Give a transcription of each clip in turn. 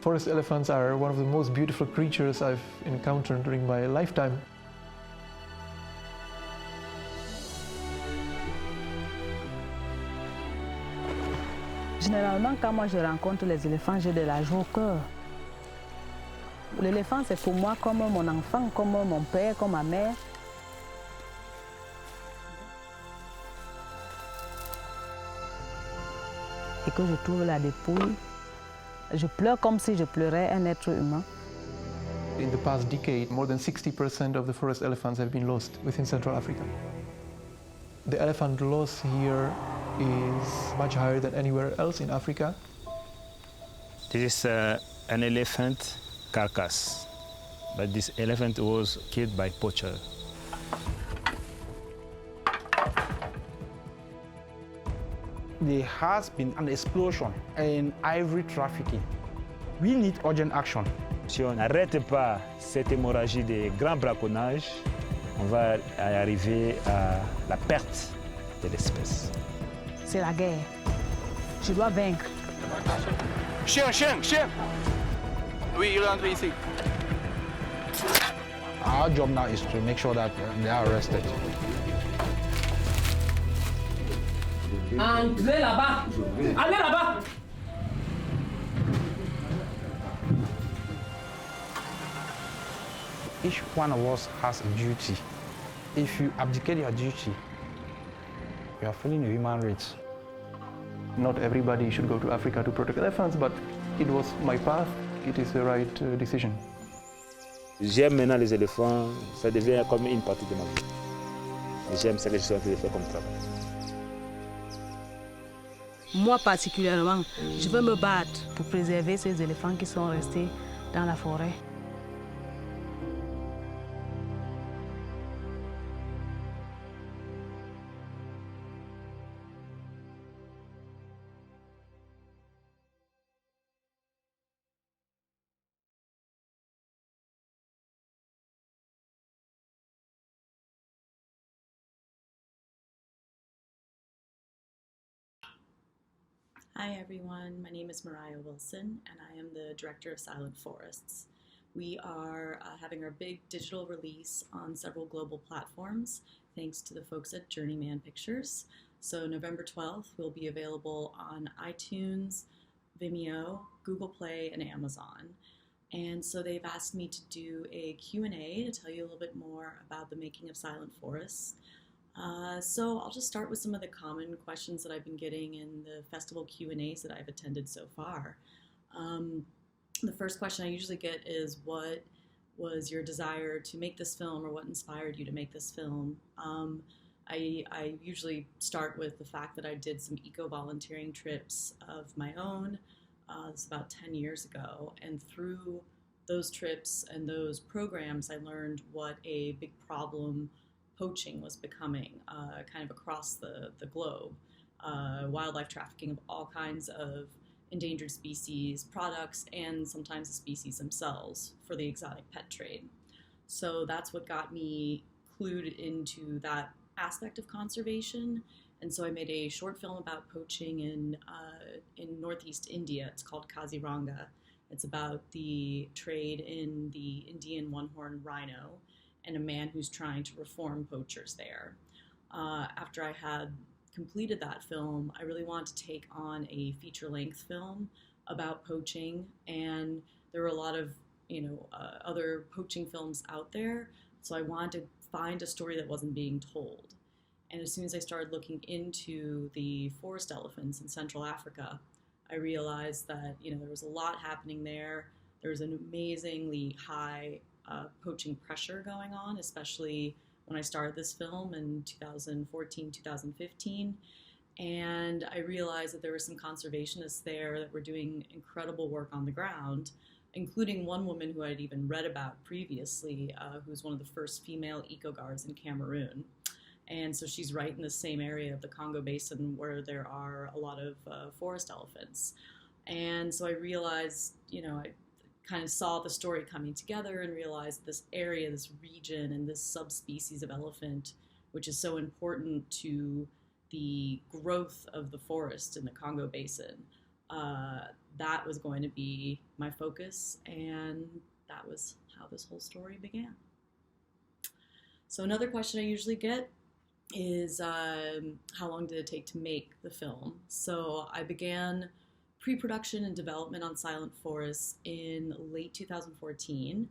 Forest elephants are one of the most beautiful creatures I've encountered during my lifetime. Généralement, quand moi je rencontre les éléphants, j'ai de la joie au cœur. L'éléphant, c'est pour moi comme mon enfant, comme mon père, comme ma mère. Et que je trouve la dépouille, je pleure comme si je pleurais un être humain. In the past decade, more than 60% of the forest elephants have been lost within Central Africa. The elephant loss here is much higher than anywhere else in Africa. This is an elephant carcass, but this elephant was killed by poacher. There has been an explosion in ivory trafficking. We need urgent action. Si on n'arrête pas cette hémorragie des grands braconnages, on va arriver à la perte de l'espèce. C'est la guerre. Je dois vaincre. Chien, chien, chien! Oui, il rentre ici. Our job now is to make sure that they are arrested. Entrez là-bas! Allez là-bas! Each one of us has a duty. If you abdicate your duty, you are failing the human race. Not everybody should go to Africa to protect elephants, but it was my path. It is the right decision. J'aime maintenant les éléphants, ça devient comme une partie de ma vie. J'aime ce que je suis en train de faire comme travail. Moi particulièrement, je veux me battre pour préserver ces éléphants qui sont restés dans la forêt. Hi everyone, my name is Mariah Wilson and I am the Director of Silent Forests. We are having our big digital release on several global platforms thanks to the folks at Journeyman Pictures. So November 12th will be available on iTunes, Vimeo, Google Play, and Amazon. And so they've asked me to do a Q&A to tell you a little bit more about the making of Silent Forests. So I'll just start with some of the common questions that I've been getting in the festival Q&As that I've attended so far. The first question I usually get is, what was your desire to make this film, or what inspired you to make this film? I usually start with the fact that I did some eco-volunteering trips of my own. This was about 10 years ago, and through those trips and those programs I learned what a big problem poaching was becoming kind of across the globe. Wildlife trafficking of all kinds of endangered species, products, and sometimes the species themselves for the exotic pet trade. So that's what got me clued into that aspect of conservation. And so I made a short film about poaching in northeast India. It's called Kaziranga. It's about the trade in the Indian one-horned rhino and a man who's trying to reform poachers there. After I had completed that film, I really wanted to take on a feature-length film about poaching, and there were a lot of other poaching films out there, so I wanted to find a story that wasn't being told. And as soon as I started looking into the forest elephants in Central Africa, I realized that there was a lot happening there. There was an amazingly high poaching pressure going on, especially when I started this film in 2014, 2015. And I realized that there were some conservationists there that were doing incredible work on the ground, including one woman who I'd even read about previously, who's one of the first female eco-guards in Cameroon. And so she's right in the same area of the Congo Basin where there are a lot of forest elephants. And so I realized, I kind of saw the story coming together and realized this area, this region, and this subspecies of elephant, which is so important to the growth of the forest in the Congo Basin, that was going to be my focus, and that was how this whole story began. So another question I usually get is how long did it take to make the film? So I began pre-production and development on Silent Forests in late 2014.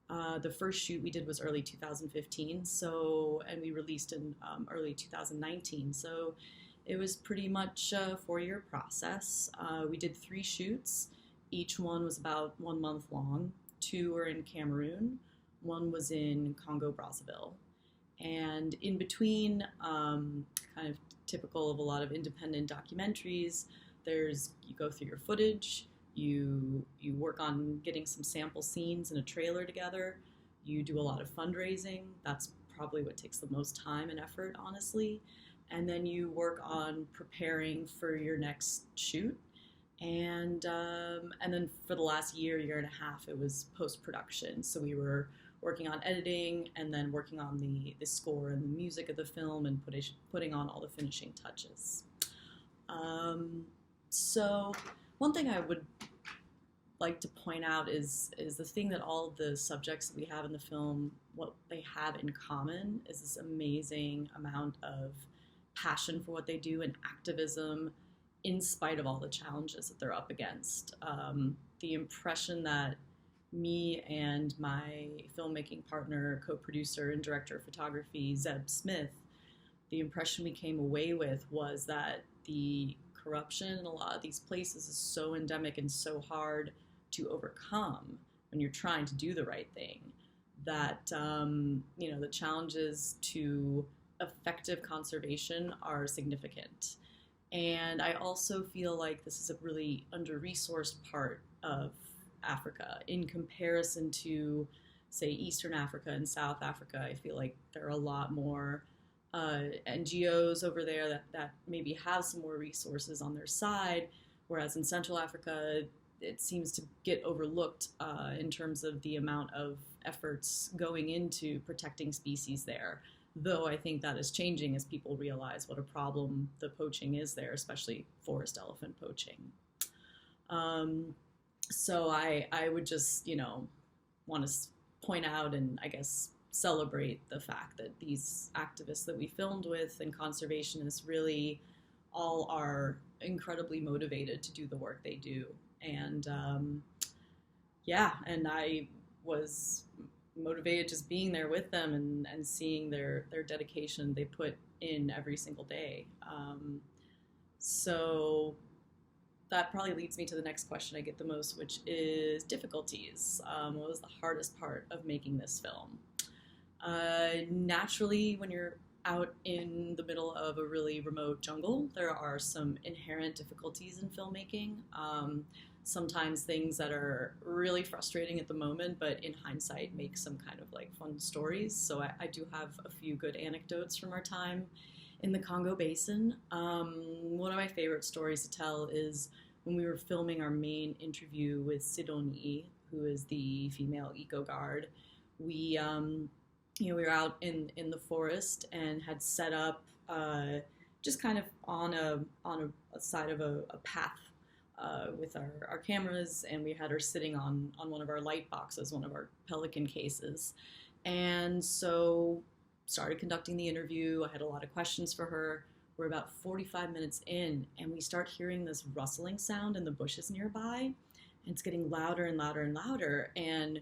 The first shoot we did was early 2015, and we released in early 2019. So it was pretty much a 4-year process. We did 3 shoots. Each one was about 1 month long. 2 were in Cameroon. 1 was in Congo, Brazzaville. And in between, kind of typical of a lot of independent documentaries, you go through your footage, you work on getting some sample scenes and a trailer together, you do a lot of fundraising. That's probably what takes the most time and effort, honestly. And then you work on preparing for your next shoot. And then for the last year and a half, it was post-production. So we were working on editing and then working on the score and the music of the film and putting on all the finishing touches. So one thing I would like to point out is the thing that all of the subjects that we have in the film, what they have in common is this amazing amount of passion for what they do and activism in spite of all the challenges that they're up against. The impression that me and my filmmaking partner, co-producer and director of photography, Zeb Smith, the impression we came away with was that the corruption in a lot of these places is so endemic and so hard to overcome when you're trying to do the right thing, that the challenges to effective conservation are significant. And I also feel like this is a really under-resourced part of Africa in comparison to, say, Eastern Africa and South Africa. I feel like there are a lot more NGOs over there that maybe have some more resources on their side, whereas in Central Africa, it seems to get overlooked in terms of the amount of efforts going into protecting species there. Though I think that is changing as people realize what a problem the poaching is there, especially forest elephant poaching. So I would just, want to point out and I guess celebrate the fact that these activists that we filmed with and conservationists really all are incredibly motivated to do the work they do. And and I was motivated just being there with them and seeing their dedication they put in every single day. So that probably leads me to the next question I get the most, which is difficulties. What was the hardest part of making this film? Naturally, when you're out in the middle of a really remote jungle, there are some inherent difficulties in filmmaking. Sometimes things that are really frustrating at the moment, but in hindsight make some kind of like fun stories. So I do have a few good anecdotes from our time in the Congo Basin. One of my favorite stories to tell is when we were filming our main interview with Sidonie, who is the female eco guard. We were out in the forest and had set up just kind of on a side of a path with our cameras, and we had her sitting on one of our light boxes, one of our Pelican cases. And so started conducting the interview. I had a lot of questions for her. We're about 45 minutes in, and we start hearing this rustling sound in the bushes nearby, and it's getting louder and louder and louder. And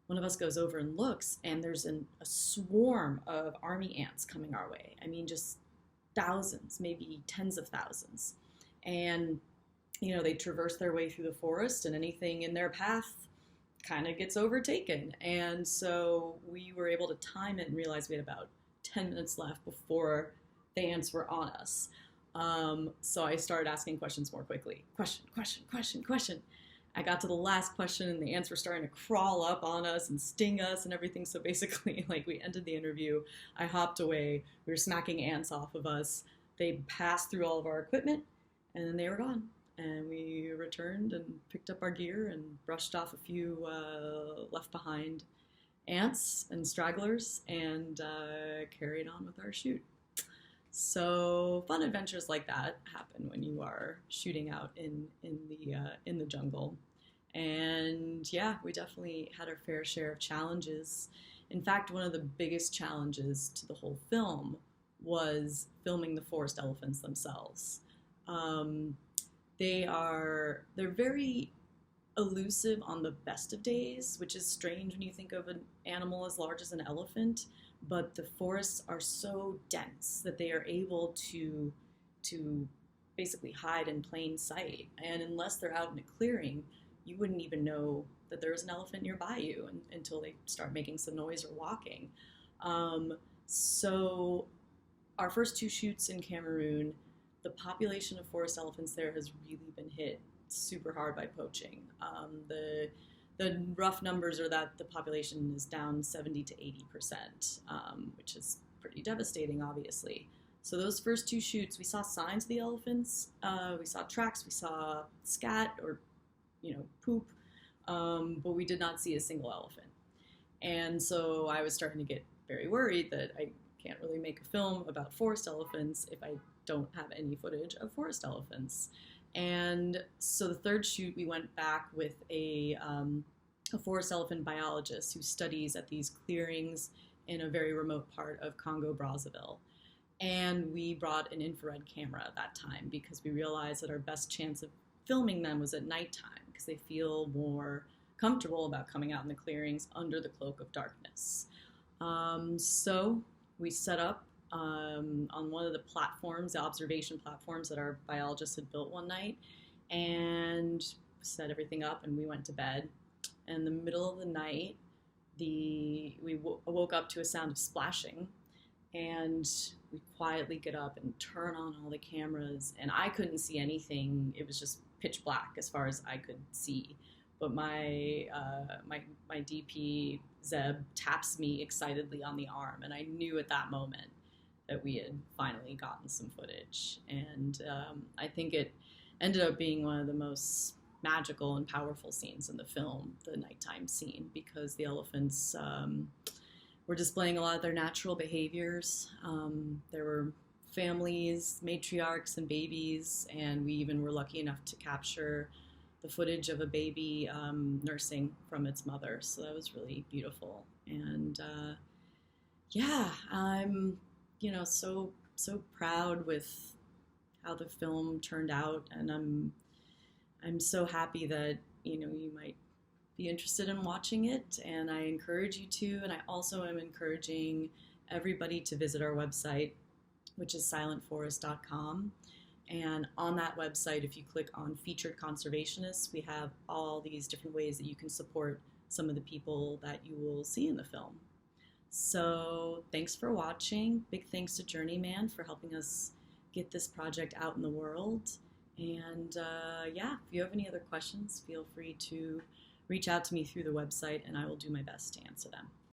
one of us goes over and looks, and there's a swarm of army ants coming our way. I mean, just thousands, maybe tens of thousands. And they traverse their way through the forest, and anything in their path kind of gets overtaken. And so we were able to time it and realize we had about 10 minutes left before the ants were on us. So I started asking questions more quickly. Question. I got to the last question, and the ants were starting to crawl up on us and sting us and everything. So basically, we ended the interview. I hopped away. We were smacking ants off of us. They passed through all of our equipment, and then they were gone. And we returned and picked up our gear and brushed off a few left behind ants and stragglers and carried on with our shoot. So fun adventures like that happen when you are shooting out in the jungle. And yeah, we definitely had our fair share of challenges. In fact, one of the biggest challenges to the whole film was filming the forest elephants themselves. They're very elusive on the best of days, which is strange when you think of an animal as large as an elephant, but the forests are so dense that they are able to basically hide in plain sight. And unless they're out in a clearing, you wouldn't even know that there was an elephant nearby you until they start making some noise or walking. So our first two shoots in Cameroon, the population of forest elephants there has really been hit super hard by poaching. The rough numbers are that the population is down 70 to 80%, which is pretty devastating, obviously. So those first two shoots, we saw signs of the elephants, we saw tracks, we saw scat or poop, but we did not see a single elephant. And so I was starting to get very worried that I can't really make a film about forest elephants if I don't have any footage of forest elephants. And so the third shoot, we went back with a forest elephant biologist who studies at these clearings in a very remote part of Congo Brazzaville. And we brought an infrared camera at that time because we realized that our best chance of filming them was at nighttime because they feel more comfortable about coming out in the clearings under the cloak of darkness. So we set up on one of the platforms, the observation platforms that our biologist had built one night, and set everything up, and we went to bed. And in the middle of the night, we woke up to a sound of splashing, and we quietly get up and turn on all the cameras, and I couldn't see anything. It was just pitch black as far as I could see. But my DP, Zeb, taps me excitedly on the arm, and I knew at that moment that we had finally gotten some footage. And I think it ended up being one of the most magical and powerful scenes in the film, the nighttime scene, because the elephants were displaying a lot of their natural behaviors. There were families, matriarchs, and babies, and we even were lucky enough to capture the footage of a baby nursing from its mother. So that was really beautiful. And yeah, I'm so proud with how the film turned out, and I'm so happy that you might be interested in watching it, and I encourage you to. And I also am encouraging everybody to visit our website, which is silentforest.com. And on that website, if you click on Featured Conservationists, we have all these different ways that you can support some of the people that you will see in the film. So thanks for watching. Big thanks to Journeyman for helping us get this project out in the world. And yeah, if you have any other questions, feel free to reach out to me through the website, and I will do my best to answer them.